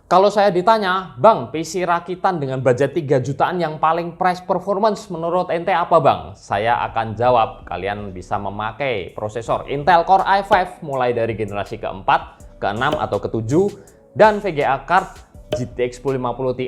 Kalau saya ditanya, Bang, PC rakitan dengan budget 3 jutaan yang paling price performance menurut ente apa, Bang? Saya akan jawab, kalian bisa memakai prosesor Intel Core i5 mulai dari generasi keempat, ke-6 atau ke-7, dan VGA card GTX 1050 Ti,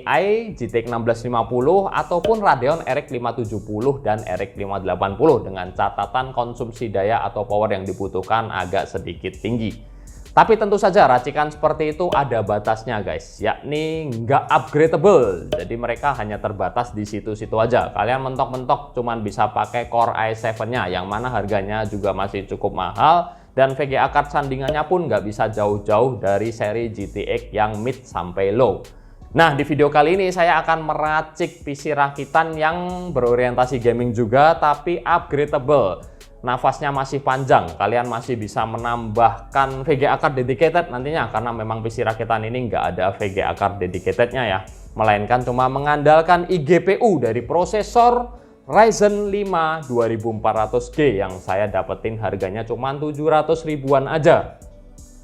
GTX 1650, ataupun Radeon RX 570 dan RX 580 dengan catatan konsumsi daya atau power yang dibutuhkan agak sedikit tinggi. Tapi tentu saja racikan seperti itu ada batasnya guys, yakni nggak upgradable. Jadi mereka hanya terbatas di situ-situ aja. Kalian mentok-mentok cuman bisa pakai Core i7-nya yang mana harganya juga masih cukup mahal. Dan VGA card sandingannya pun nggak bisa jauh-jauh dari seri GTX yang mid sampai low. Nah, di video kali ini saya akan meracik PC rakitan yang berorientasi gaming juga tapi upgradable. Nafasnya masih panjang, kalian masih bisa menambahkan VGA card dedicated nantinya karena memang PC rakitan ini nggak ada VGA card dedicatednya ya, melainkan cuma mengandalkan eGPU dari prosesor Ryzen 5 2400G yang saya dapetin harganya cuma 700 ribuan aja.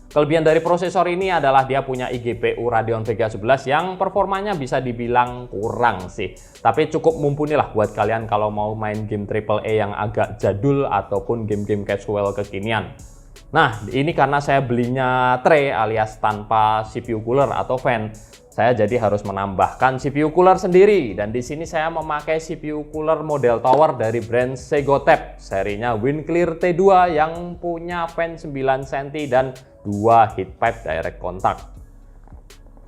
Kelebihan dari prosesor ini adalah dia punya eGPU Radeon Vega 11 yang performanya bisa dibilang kurang sih. Tapi cukup mumpuni lah buat kalian kalau mau main game AAA yang agak jadul ataupun game-game casual kekinian. Nah, ini karena saya belinya tray alias tanpa CPU cooler atau fan. Saya jadi harus menambahkan CPU cooler sendiri dan di sini saya memakai CPU cooler model tower dari brand Segotep, serinya WinClear T2 yang punya fan 9 cm dan 2 heat pipe direct contact.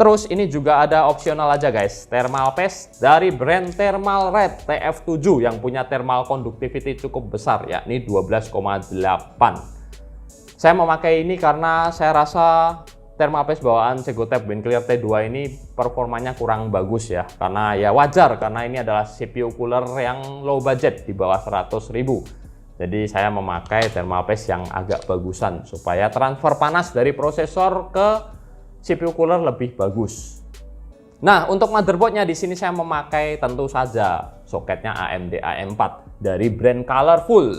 Terus ini juga ada opsional aja guys, thermal paste dari brand Thermalred TF7 yang punya thermal conductivity cukup besar yakni 12,8. Saya memakai ini karena saya rasa thermal paste bawaan Segotep WinClear T2 ini performanya kurang bagus ya, karena ya wajar karena ini adalah CPU cooler yang low budget di bawah 100.000. Jadi saya memakai thermal paste yang agak bagusan supaya transfer panas dari prosesor ke CPU cooler lebih bagus. Nah, untuk motherboardnya di sini saya memakai tentu saja soketnya AMD AM4 dari brand Colorful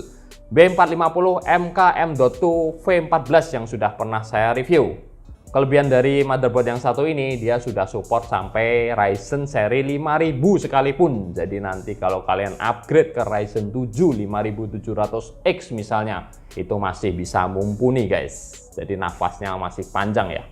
B450 MK.M.2 V14 yang sudah pernah saya review. Kelebihan dari motherboard yang satu ini, dia sudah support sampai Ryzen seri 5000 sekalipun. Jadi nanti kalau kalian upgrade ke Ryzen 7 5700X misalnya, itu masih bisa mumpuni guys. Jadi nafasnya masih panjang ya.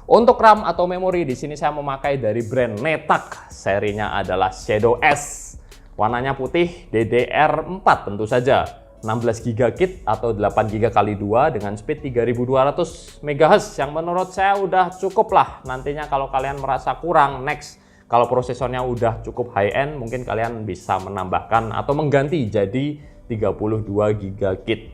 Untuk RAM atau memori di sini saya memakai dari brand Netak. Serinya adalah Shadow S. Warnanya putih, DDR4 tentu saja. 16 GB kit atau 8 GB kali 2 dengan speed 3200 MHz yang menurut saya udah cukup lah. Nantinya kalau kalian merasa kurang, next kalau prosesornya udah cukup high end mungkin kalian bisa menambahkan atau mengganti jadi 32 GB kit.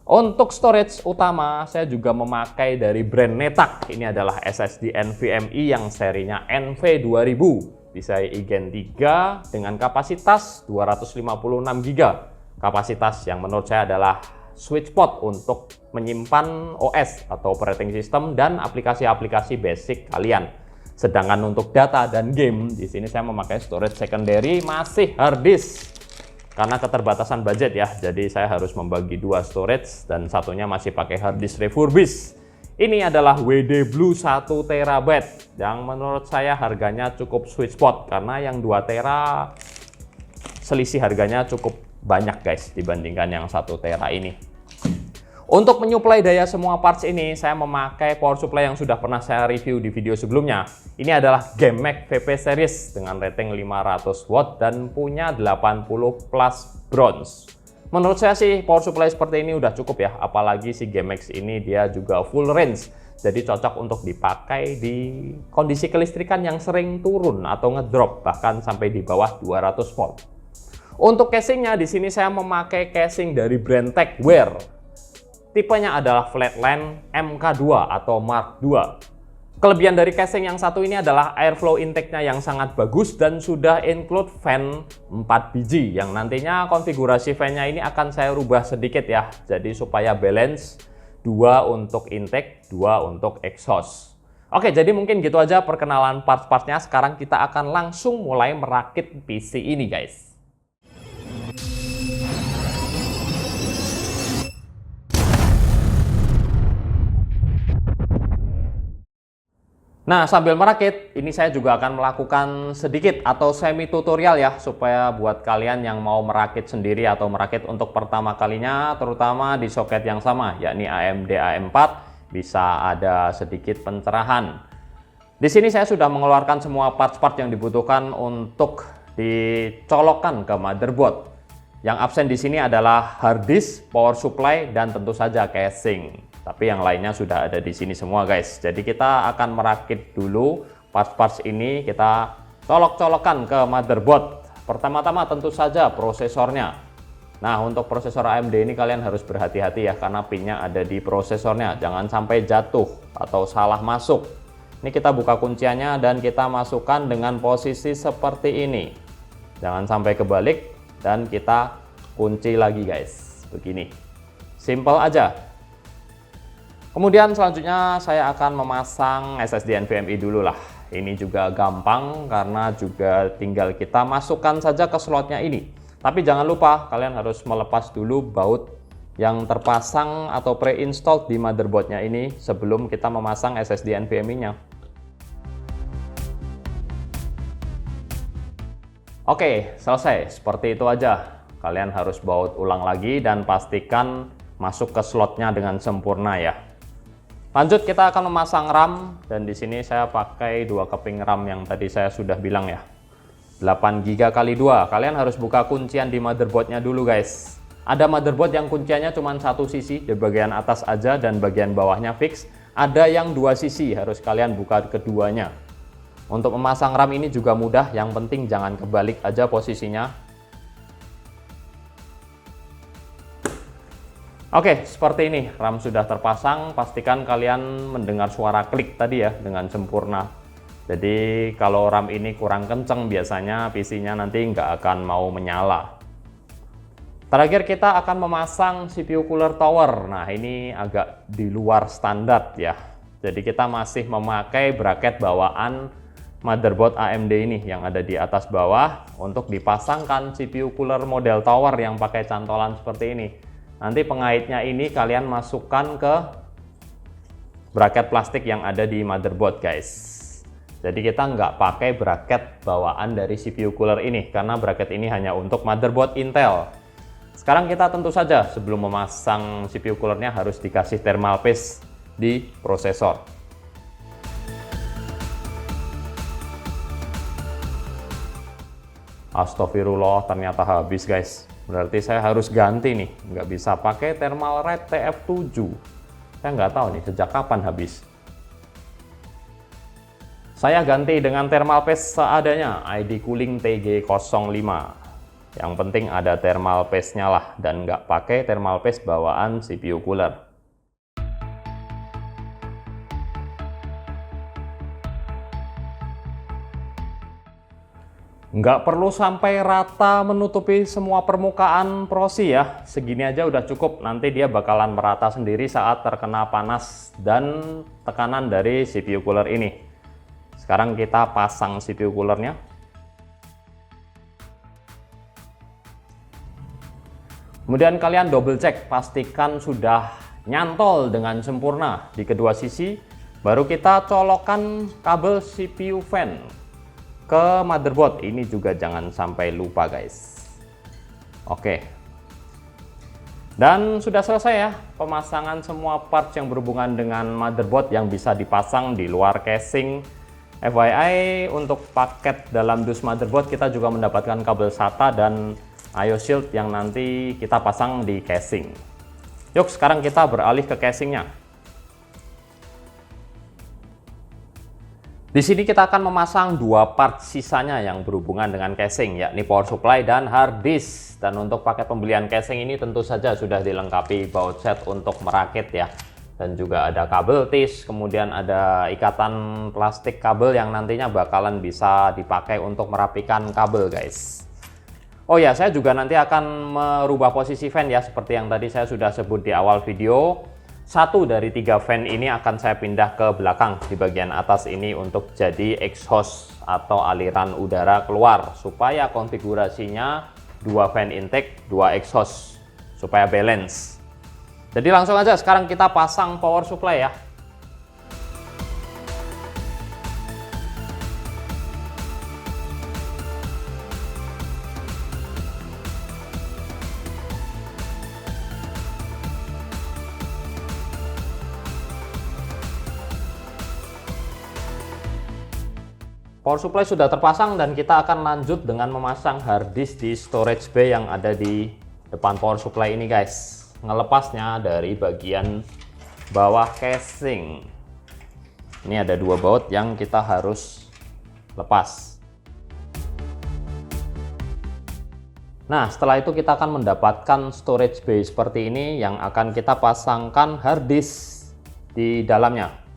Untuk storage utama saya juga memakai dari brand Netak. Ini adalah SSD NVMe yang serinya NV2000 PCIe Gen 3 dengan kapasitas 256 GB. Kapasitas yang menurut saya adalah sweet spot untuk menyimpan OS atau operating system dan aplikasi-aplikasi basic kalian. Sedangkan untuk data dan game di sini saya memakai storage secondary masih hard disk karena keterbatasan budget ya. Jadi saya harus membagi dua storage dan satunya masih pakai hard disk refurbished. Ini adalah WD Blue 1 TB yang menurut saya harganya cukup sweet spot karena yang 2 tera selisih harganya cukup banyak guys dibandingkan yang 1 tera ini. Untuk menyuplai daya semua parts ini saya memakai power supply yang sudah pernah saya review di video sebelumnya. Ini adalah GameMac VP Series dengan rating 500 watt dan punya 80 plus bronze. Menurut saya sih power supply seperti ini udah cukup ya, apalagi si GameMac ini dia juga full range. Jadi cocok untuk dipakai di kondisi kelistrikan yang sering turun atau ngedrop bahkan sampai di bawah 200 volt. Untuk casingnya di sini saya memakai casing dari brand Techwear. Tipenya adalah Flatland MK2 atau Mark II. Kelebihan dari casing yang satu ini adalah airflow intake-nya yang sangat bagus dan sudah include fan 4 biji yang nantinya konfigurasi fan-nya ini akan saya rubah sedikit ya. Jadi supaya balance 2 untuk intake, 2 untuk exhaust. Oke, jadi mungkin gitu aja perkenalan parts-partsnya. Sekarang kita akan langsung mulai merakit PC ini guys. Nah, sambil merakit, ini saya juga akan melakukan sedikit atau semi tutorial ya, supaya buat kalian yang mau merakit sendiri atau merakit untuk pertama kalinya, terutama di soket yang sama, yakni AMD AM4, bisa ada sedikit pencerahan. Di sini saya sudah mengeluarkan semua part-part yang dibutuhkan untuk dicolokkan ke motherboard. Yang absen di sini adalah hard disk, power supply, dan tentu saja casing. Tapi yang lainnya sudah ada di sini semua guys. Jadi kita akan merakit dulu parts-parts ini, kita colok-colokkan ke motherboard. Pertama-tama tentu saja prosesornya. Nah, untuk prosesor AMD ini kalian harus berhati-hati ya, karena pinnya ada di prosesornya. Jangan sampai jatuh atau salah masuk. Ini kita buka kunciannya dan kita masukkan dengan posisi seperti ini. Jangan sampai kebalik dan kita kunci lagi guys. Begini. Simple aja. Kemudian selanjutnya saya akan memasang SSD NVMe dulu lah. Ini juga gampang karena juga tinggal kita masukkan saja ke slotnya ini. Tapi jangan lupa kalian harus melepas dulu baut yang terpasang atau pre-installed di motherboardnya ini sebelum kita memasang SSD NVMe-nya. Oke, selesai. Seperti itu aja. Kalian harus baut ulang lagi dan pastikan masuk ke slotnya dengan sempurna ya. Lanjut kita akan memasang RAM dan di sini saya pakai 2 keping RAM yang tadi saya sudah bilang ya. 8 GB kali 2. Kalian harus buka kuncian di motherboardnya dulu guys. Ada motherboard yang kunciannya cuma satu sisi di bagian atas aja dan bagian bawahnya fix. Ada yang 2 sisi, harus kalian buka keduanya. Untuk memasang RAM ini juga mudah, yang penting jangan kebalik aja posisinya. Oke, seperti ini RAM sudah terpasang. Pastikan kalian mendengar suara klik tadi ya dengan sempurna. Jadi kalau RAM ini kurang kenceng biasanya PC-nya nanti nggak akan mau menyala. Terakhir kita akan memasang CPU cooler tower. Nah ini agak di luar standar ya. Jadi kita masih memakai bracket bawaan motherboard AMD ini yang ada di atas bawah untuk dipasangkan CPU cooler model tower yang pakai cantolan seperti ini. Nanti pengaitnya ini kalian masukkan ke bracket plastik yang ada di motherboard guys. Jadi kita nggak pakai bracket bawaan dari CPU cooler ini karena bracket ini hanya untuk motherboard Intel. Sekarang kita tentu saja sebelum memasang CPU coolernya harus dikasih thermal paste di prosesor. Astagfirullah, ternyata habis guys. Berarti saya harus ganti nih, nggak bisa pakai Thermalright TF7. Saya nggak tahu nih sejak kapan habis. Saya ganti dengan thermal paste seadanya, ID Cooling TG05. Yang penting ada thermal paste-nya lah, dan nggak pakai thermal paste bawaan CPU cooler. Nggak perlu sampai rata menutupi semua permukaan prosi ya, segini aja udah cukup. Nanti dia bakalan merata sendiri saat terkena panas dan tekanan dari CPU cooler ini. Sekarang kita pasang CPU coolernya. Kemudian kalian double check, pastikan sudah nyantol dengan sempurna di kedua sisi. Baru kita colokkan kabel CPU fan ke motherboard. Ini juga jangan sampai lupa guys. Oke, dan sudah selesai ya pemasangan semua parts yang berhubungan dengan motherboard yang bisa dipasang di luar casing. FYI, untuk paket dalam dus motherboard kita juga mendapatkan kabel SATA dan IO shield yang nanti kita pasang di casing. Yuk sekarang kita beralih ke casingnya. Di sini kita akan memasang 2 part sisanya yang berhubungan dengan casing, yakni power supply dan hard disk. Dan untuk paket pembelian casing ini tentu saja sudah dilengkapi baut set untuk merakit ya. Dan juga ada kabel tis, kemudian ada ikatan plastik kabel yang nantinya bakalan bisa dipakai untuk merapikan kabel guys. Oh ya, saya juga nanti akan merubah posisi fan ya, seperti yang tadi saya sudah sebut di awal video. 1 dari 3 fan ini akan saya pindah ke belakang di bagian atas ini untuk jadi exhaust atau aliran udara keluar, supaya konfigurasinya 2 fan intake, 2 exhaust, supaya balance. Jadi langsung aja sekarang kita pasang power supply ya. Power supply sudah terpasang dan kita akan lanjut dengan memasang hard disk di storage bay yang ada di depan power supply ini guys. Ngelepasnya dari bagian bawah casing. Ini ada 2 baut yang kita harus lepas. Nah, setelah itu kita akan mendapatkan storage bay seperti ini yang akan kita pasangkan hard disk di dalamnya.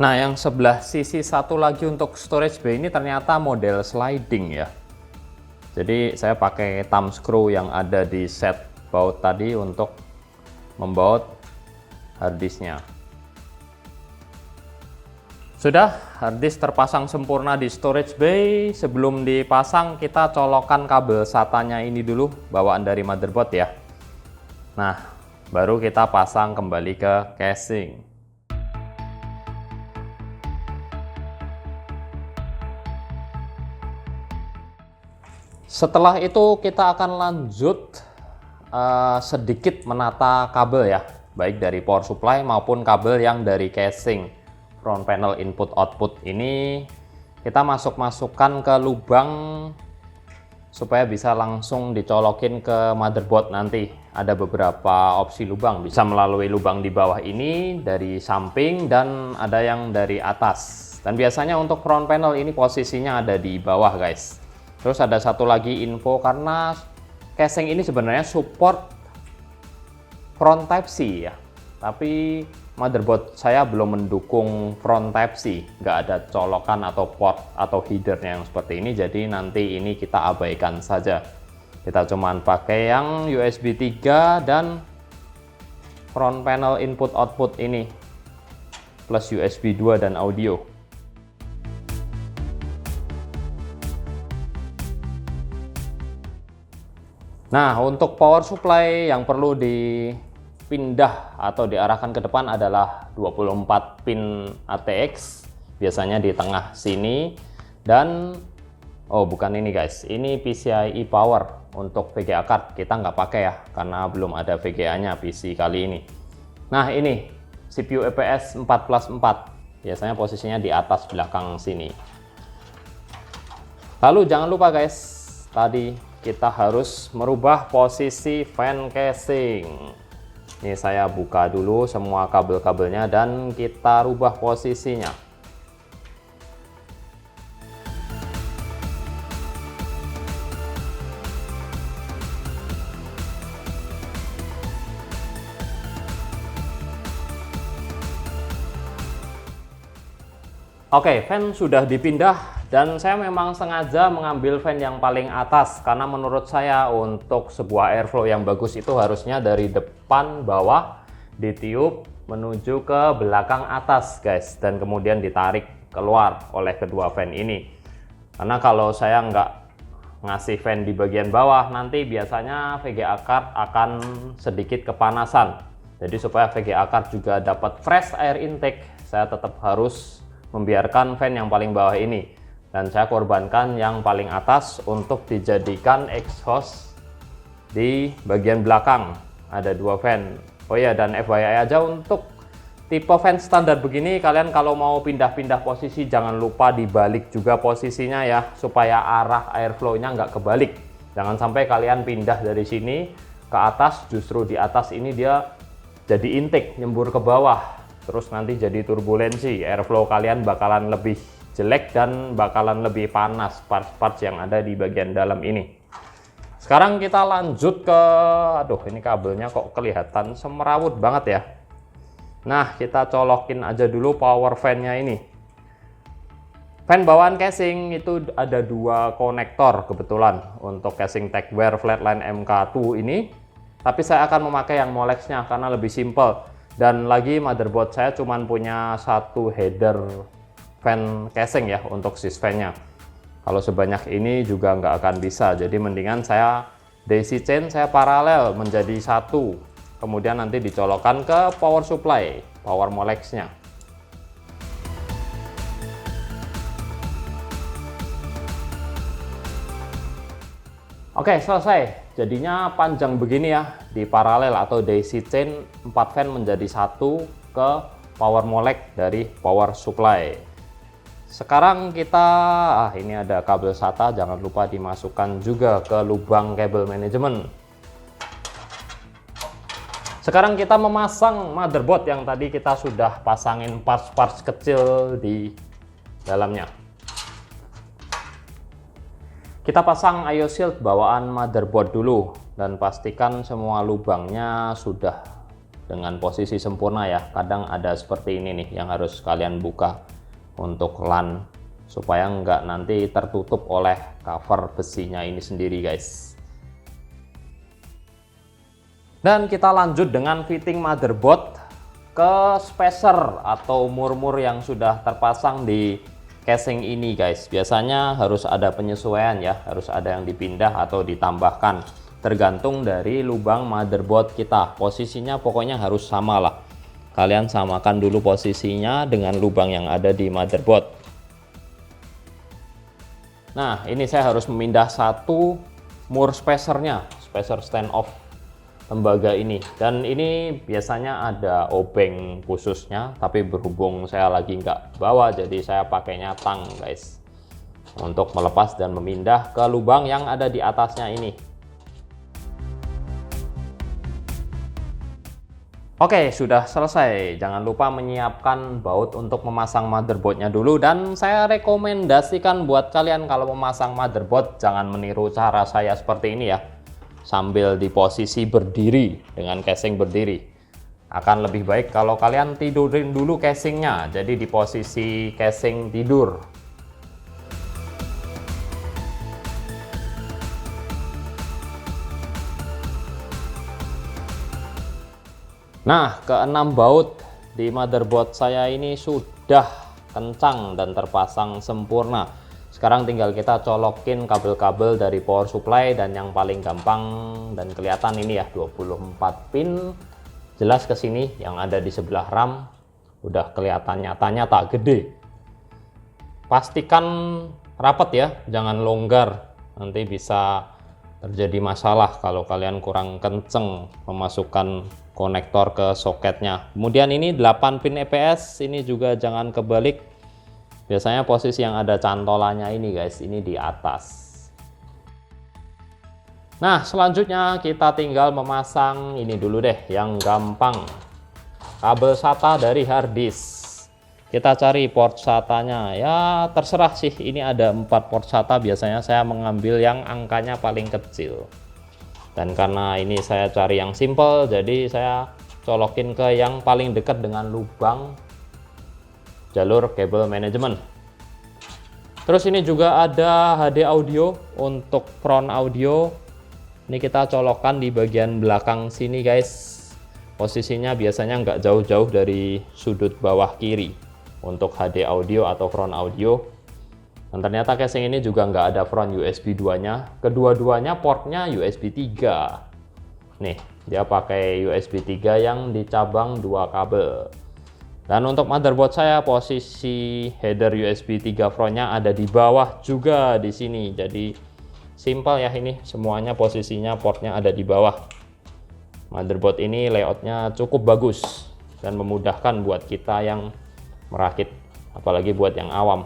Nah, yang sebelah sisi satu lagi untuk storage bay ini ternyata model sliding ya. Jadi saya pakai thumb screw yang ada di set baut tadi untuk membaut hard disknya. Sudah, hard disk terpasang sempurna di storage bay. Sebelum dipasang, kita colokkan kabel SATA-nya ini dulu, bawaan dari motherboard ya. Nah, baru kita pasang kembali ke casing. Setelah itu kita akan lanjut sedikit menata kabel ya, baik dari power supply maupun kabel yang dari casing front panel input output ini. Kita masukkan ke lubang supaya bisa langsung dicolokin ke motherboard nanti. Ada beberapa opsi lubang, bisa melalui lubang di bawah ini, dari samping, dan ada yang dari atas. Dan biasanya untuk front panel ini posisinya ada di bawah guys. Terus ada satu lagi info, karena casing ini sebenarnya support front Type C ya, tapi motherboard saya belum mendukung front Type C, nggak ada colokan atau port atau headernya yang seperti ini, jadi nanti ini kita abaikan saja. Kita cuman pakai yang USB 3 dan front panel input output ini plus USB 2 dan audio. Nah, untuk power supply yang perlu dipindah atau diarahkan ke depan adalah 24 pin ATX, biasanya di tengah sini. Dan oh, bukan ini guys, ini PCIe power. Untuk VGA card kita nggak pakai ya, karena belum ada VGA-nya PC kali ini. Nah, ini CPU EPS 4+4, biasanya posisinya di atas belakang sini. Lalu jangan lupa guys, tadi kita harus merubah posisi fan casing. Ini saya buka dulu semua kabel-kabelnya dan kita rubah posisinya. Oke, fan sudah dipindah. Dan saya memang sengaja mengambil fan yang paling atas karena menurut saya untuk sebuah airflow yang bagus itu harusnya dari depan bawah ditiup menuju ke belakang atas guys, dan kemudian ditarik keluar oleh kedua fan ini. Karena kalau saya nggak ngasih fan di bagian bawah, nanti biasanya VGA card akan sedikit kepanasan. Jadi supaya VGA card juga dapat fresh air intake, saya tetap harus membiarkan fan yang paling bawah ini. Dan saya korbankan yang paling atas untuk dijadikan exhaust di bagian belakang. Ada 2 fan. Oh ya, dan FYI aja, untuk tipe fan standar begini, kalian kalau mau pindah-pindah posisi jangan lupa dibalik juga posisinya ya, supaya arah airflow-nya nggak kebalik. Jangan sampai kalian pindah dari sini ke atas, justru di atas ini dia jadi intake, nyembur ke bawah. Terus nanti jadi turbulensi, airflow kalian bakalan lebih jelek dan bakalan lebih panas parts-parts yang ada di bagian dalam ini. Sekarang kita lanjut ke, aduh ini kabelnya kok kelihatan semerawut banget ya. Nah, kita colokin aja dulu power fan-nya ini. Fan bawaan casing itu ada 2 konektor kebetulan untuk casing Tecware Flatline MK2 ini. Tapi saya akan memakai yang Molex-nya karena lebih simple. Dan lagi motherboard saya cuma punya 1 header fan casing ya untuk sysfan-nya. Kalau sebanyak ini juga nggak akan bisa, jadi mendingan saya daisy chain, saya paralel menjadi 1, kemudian nanti dicolokkan ke power supply, power Molex-nya. Oke, selesai. Jadinya panjang begini ya, di paralel atau daisy chain 4 fan menjadi satu ke power molek dari power supply. Sekarang kita, ini ada kabel SATA, jangan lupa dimasukkan juga ke lubang kabel manajemen. Sekarang kita memasang motherboard yang tadi kita sudah pasangin parts-parts kecil di dalamnya. Kita pasang IO shield bawaan motherboard dulu dan pastikan semua lubangnya sudah dengan posisi sempurna ya. Kadang ada seperti ini nih yang harus kalian buka untuk LAN supaya nggak nanti tertutup oleh cover besinya ini sendiri guys. Dan kita lanjut dengan fitting motherboard ke spacer atau mur-mur yang sudah terpasang di casing ini guys. Biasanya harus ada penyesuaian ya, harus ada yang dipindah atau ditambahkan tergantung dari lubang motherboard kita. Posisinya pokoknya harus sama lah, kalian samakan dulu posisinya dengan lubang yang ada di motherboard. Nah, ini saya harus memindah satu mur spacernya, spacer stand off lembaga ini, dan ini biasanya ada obeng khususnya, tapi berhubung saya lagi nggak bawa jadi saya pakainya tang guys untuk melepas dan memindah ke lubang yang ada di atasnya ini. Oke, sudah selesai. Jangan lupa menyiapkan baut untuk memasang motherboardnya dulu, dan saya rekomendasikan buat kalian kalau memasang motherboard jangan meniru cara saya seperti ini ya, sambil di posisi berdiri dengan casing berdiri. Akan lebih baik kalau kalian tidurin dulu casingnya, jadi di posisi casing tidur. Nah, keenam baut di motherboard saya ini sudah kencang dan terpasang sempurna. Sekarang tinggal kita colokin kabel-kabel dari power supply, dan yang paling gampang dan kelihatan ini ya 24 pin jelas ke sini yang ada di sebelah RAM, udah kelihatan nyata gede. Pastikan rapat ya, jangan longgar, nanti bisa terjadi masalah kalau kalian kurang kenceng memasukkan konektor ke soketnya. Kemudian ini 8 pin EPS, ini juga jangan kebalik. Biasanya posisi yang ada cantolannya ini guys, ini di atas. Nah, selanjutnya kita tinggal memasang ini dulu deh, yang gampang. Kabel SATA dari hard disk. Kita cari port SATA-nya. Ya, terserah sih, ini ada 4 port SATA, biasanya saya mengambil yang angkanya paling kecil. Dan karena ini saya cari yang simple, jadi saya colokin ke yang paling dekat dengan lubang jalur kabel manajemen. Terus ini juga ada HD audio untuk front audio. Ini kita colokkan di bagian belakang sini guys. Posisinya biasanya nggak jauh-jauh dari sudut bawah kiri untuk HD audio atau front audio. Dan ternyata casing ini juga nggak ada front USB 2-nya. Kedua-duanya portnya USB 3. Nih, dia pakai USB 3 yang dicabang 2 kabel. Dan untuk motherboard saya, posisi header USB 3 frontnya ada di bawah juga di sini. Jadi simple ya, ini semuanya posisinya portnya ada di bawah. Motherboard ini layoutnya cukup bagus dan memudahkan buat kita yang merakit, apalagi buat yang awam.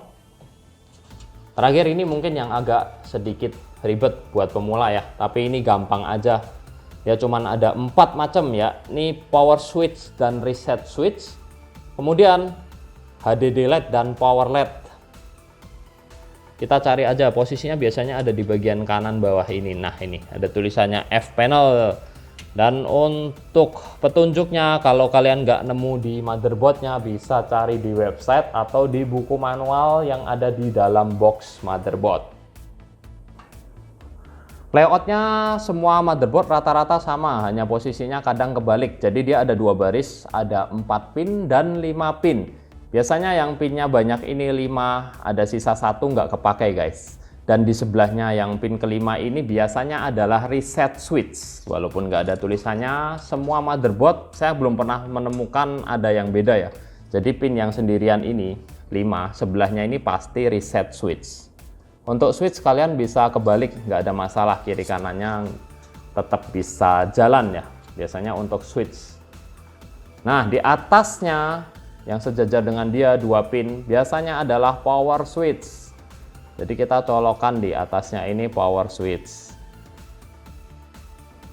Terakhir ini mungkin yang agak sedikit ribet buat pemula ya, tapi ini gampang aja. Ya cuman ada 4 macam ya. Ini power switch dan reset switch. Kemudian HDD LED dan power LED. Kita cari aja posisinya, biasanya ada di bagian kanan bawah ini. Nah, ini ada tulisannya F panel. Dan untuk petunjuknya, kalau kalian nggak nemu di motherboardnya, bisa cari di website atau di buku manual yang ada di dalam box motherboard. Layoutnya semua motherboard rata-rata sama, hanya posisinya kadang kebalik. Jadi dia ada 2 baris, ada 4 pin dan 5 pin. Biasanya yang pinnya banyak ini 5, ada sisa 1 nggak kepakai guys. Dan di sebelahnya yang pin kelima ini biasanya adalah reset switch. Walaupun nggak ada tulisannya, semua motherboard saya belum pernah menemukan ada yang beda ya. Jadi pin yang sendirian ini 5, sebelahnya ini pasti reset switch. Untuk switch kalian bisa kebalik, nggak ada masalah, kiri kanannya tetap bisa jalan ya, biasanya untuk switch. Nah, di atasnya yang sejajar dengan dia 2 pin biasanya adalah power switch. Jadi kita colokkan di atasnya ini power switch.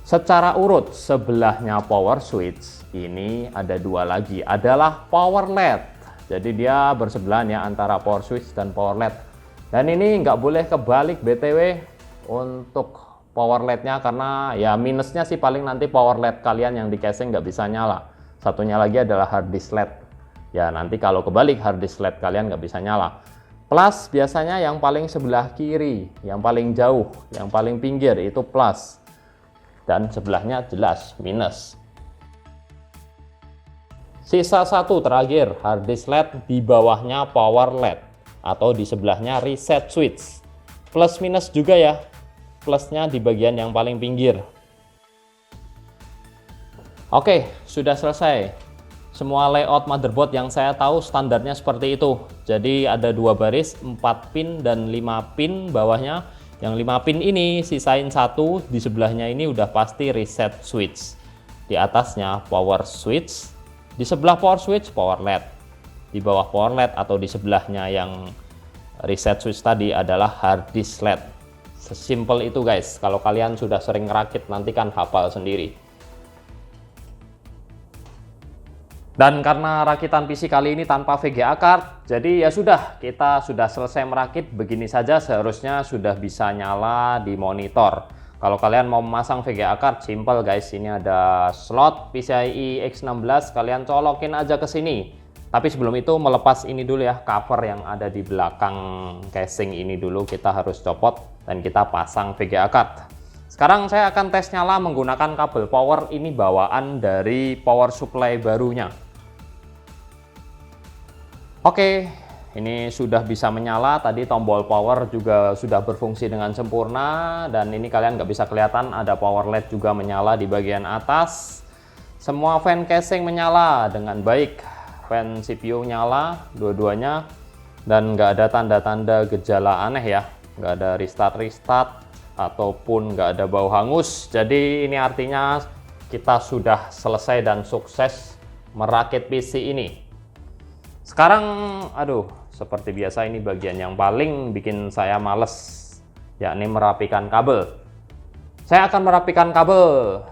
Secara urut sebelahnya power switch ini ada 2 lagi, adalah power LED. Jadi dia bersebelahan ya antara power switch dan power LED. Dan ini nggak boleh kebalik BTW untuk power LED-nya, karena ya minusnya sih paling nanti power LED kalian yang di casing nggak bisa nyala. Satunya lagi adalah hard disk LED. Ya nanti kalau kebalik hard disk LED kalian nggak bisa nyala. Plus biasanya yang paling sebelah kiri, yang paling jauh, yang paling pinggir itu plus. Dan sebelahnya jelas minus. Sisa satu terakhir, hard disk LED, di bawahnya power LED. Atau di sebelahnya reset switch. Plus minus juga ya, plusnya di bagian yang paling pinggir. Oke, sudah selesai. Semua layout motherboard yang saya tahu standarnya seperti itu. Jadi ada 2 baris, 4 pin dan 5 pin bawahnya. Yang 5 pin ini sisain 1, di sebelahnya ini udah pasti reset switch. Di atasnya power switch, di sebelah power switch power LED. Di bawah power LED atau di sebelahnya yang reset switch tadi adalah hard disk LED. Sesimpel itu guys. Kalau kalian sudah sering ngerakit nanti kan hafal sendiri. Dan karena rakitan PC kali ini tanpa VGA card, jadi ya sudah, kita sudah selesai merakit. Begini saja seharusnya sudah bisa nyala di monitor. Kalau kalian mau memasang VGA card, simple guys. Ini ada slot PCIe X16, kalian colokin aja ke sini. Tapi sebelum itu melepas ini dulu ya, cover yang ada di belakang casing ini dulu kita harus copot dan kita pasang VGA card. Sekarang saya akan tes nyala menggunakan kabel power, ini bawaan dari power supply barunya. Oke, ini sudah bisa menyala, tadi tombol power juga sudah berfungsi dengan sempurna, dan ini kalian nggak bisa kelihatan ada power LED juga menyala di bagian atas. Semua fan casing menyala dengan baik. Fan CPU nyala dua-duanya dan nggak ada tanda-tanda gejala aneh ya, nggak ada restart ataupun nggak ada bau hangus. Jadi ini artinya kita sudah selesai dan sukses merakit PC ini. Sekarang seperti biasa ini bagian yang paling bikin saya males, yakni merapikan kabel. Saya akan merapikan kabel,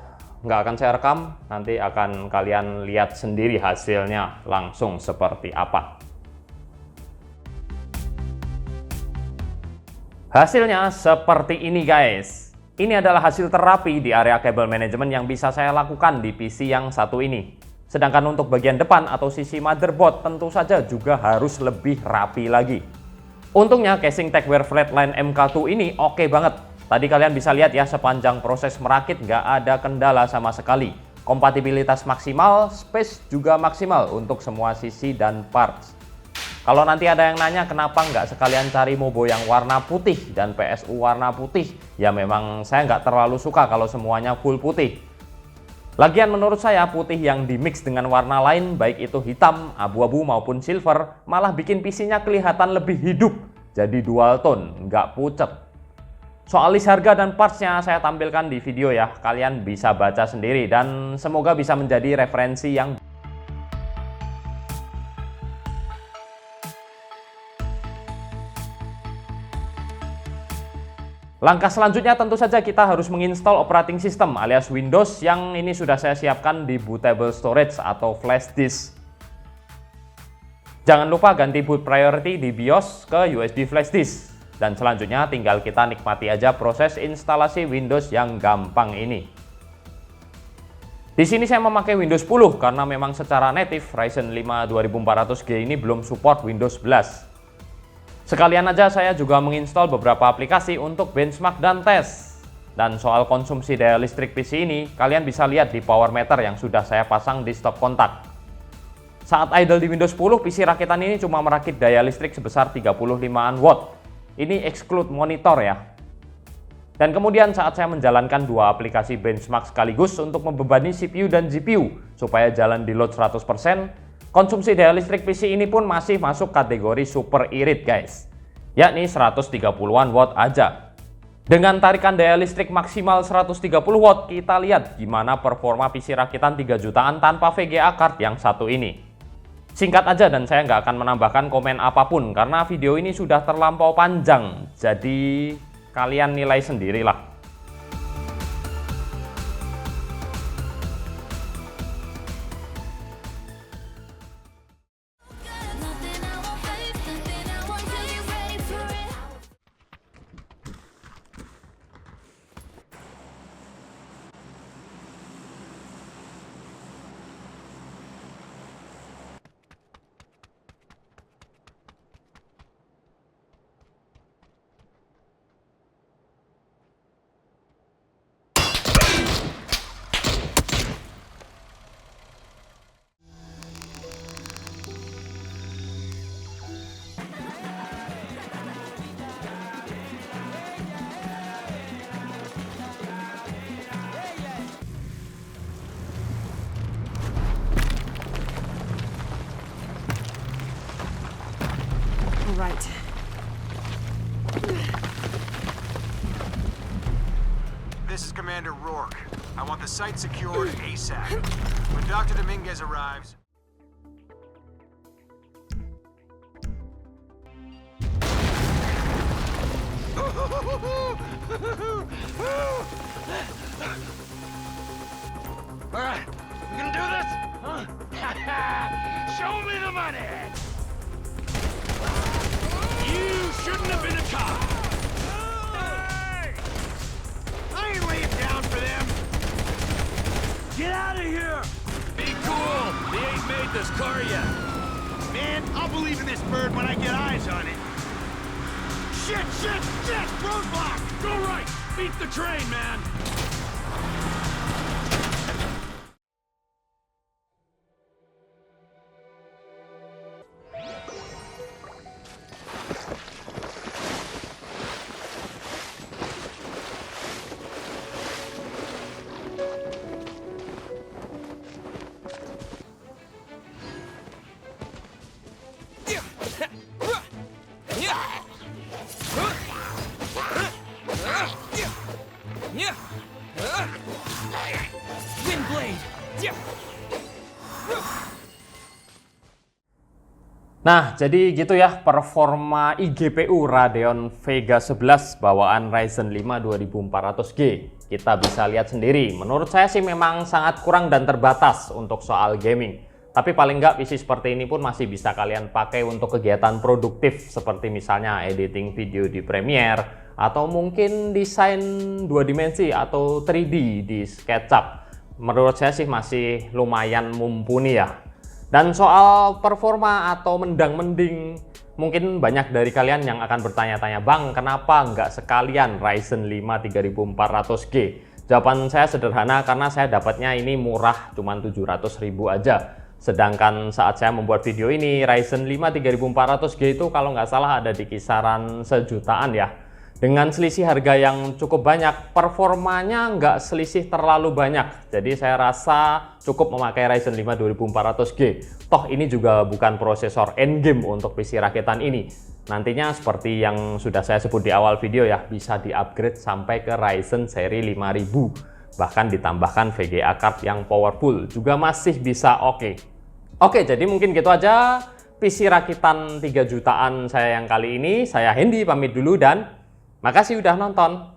nggak akan saya rekam, nanti akan kalian lihat sendiri hasilnya langsung seperti apa. Hasilnya seperti ini guys. Ini adalah hasil terapi di area kabel manajemen yang bisa saya lakukan di PC yang satu ini. Sedangkan untuk bagian depan atau sisi motherboard tentu saja juga harus lebih rapi lagi. Untungnya casing Tecware Flatline MK2 ini oke banget. Tadi kalian bisa lihat ya, sepanjang proses merakit nggak ada kendala sama sekali. Kompatibilitas maksimal, space juga maksimal untuk semua sisi dan parts. Kalau nanti ada yang nanya kenapa nggak sekalian cari Mobo yang warna putih dan PSU warna putih, ya memang saya nggak terlalu suka kalau semuanya full putih. Lagian menurut saya putih yang dimix dengan warna lain, baik itu hitam, abu-abu maupun silver, malah bikin PC-nya kelihatan lebih hidup. Jadi dual tone, nggak pucet. Soal list harga dan partsnya saya tampilkan di video ya, kalian bisa baca sendiri dan semoga bisa menjadi referensi yang Langkah selanjutnya tentu saja kita harus menginstal operating system alias Windows yang ini sudah saya siapkan di bootable storage atau flash disk. Jangan lupa ganti boot priority di BIOS ke USB flash disk. Dan selanjutnya tinggal kita nikmati aja proses instalasi Windows yang gampang ini. Di sini saya memakai Windows 10 karena memang secara native Ryzen 5 2400G ini belum support Windows 11. Sekalian aja saya juga menginstal beberapa aplikasi untuk benchmark dan tes. Dan soal konsumsi daya listrik PC ini, kalian bisa lihat di power meter yang sudah saya pasang di stop kontak. Saat idle di Windows 10, PC rakitan ini cuma merakit daya listrik sebesar 35an watt. Ini exclude monitor ya. Dan kemudian saat saya menjalankan 2 aplikasi benchmark sekaligus untuk membebani CPU dan GPU supaya jalan di load 100%, konsumsi daya listrik PC ini pun masih masuk kategori super irit guys. yakni 130-an watt aja. Dengan tarikan daya listrik maksimal 130 watt, kita lihat gimana performa PC rakitan 3 jutaan tanpa VGA card yang satu ini. Singkat aja dan saya nggak akan menambahkan komen apapun karena video ini sudah terlampau panjang, jadi kalian nilai sendirilah. Right. This is Commander Rourke. I want the site secured ASAP. When Dr. Dominguez arrives... Alright, we gonna do this? Huh? Show me the money! You shouldn't have been a cop! Hey! I ain't laying down for them! Get out of here! Be cool! They ain't made this car yet! Man, I'll believe in this bird when I get eyes on it! Shit! Roadblock! Go right! Beat the train, man! Nah, jadi gitu ya performa iGPU Radeon Vega 11 bawaan Ryzen 5 2400G. Kita bisa lihat sendiri, menurut saya sih memang sangat kurang dan terbatas untuk soal gaming. Tapi paling nggak PC seperti ini pun masih bisa kalian pakai untuk kegiatan produktif seperti misalnya editing video di Premiere atau mungkin desain 2 dimensi atau 3D di SketchUp. Menurut saya sih masih lumayan mumpuni ya. Dan soal performa atau mendang-mending, mungkin banyak dari kalian yang akan bertanya-tanya, Bang, kenapa nggak sekalian Ryzen 5 3400G? Jawaban saya sederhana, karena saya dapatnya ini murah, cuma 700.000 aja. Sedangkan saat saya membuat video ini, Ryzen 5 3400G itu kalau nggak salah ada di kisaran sejutaan ya. Dengan selisih harga yang cukup banyak, performanya nggak selisih terlalu banyak. Jadi saya rasa cukup memakai Ryzen 5 2400G. Toh ini juga bukan prosesor endgame untuk PC rakitan ini. Nantinya seperti yang sudah saya sebut di awal video ya, bisa di-upgrade sampai ke Ryzen seri 5000. Bahkan ditambahkan VGA card yang powerful, juga masih bisa oke. Oke, jadi mungkin gitu aja PC rakitan 3 jutaan saya yang kali ini. Saya Hendy pamit dulu dan makasih udah nonton.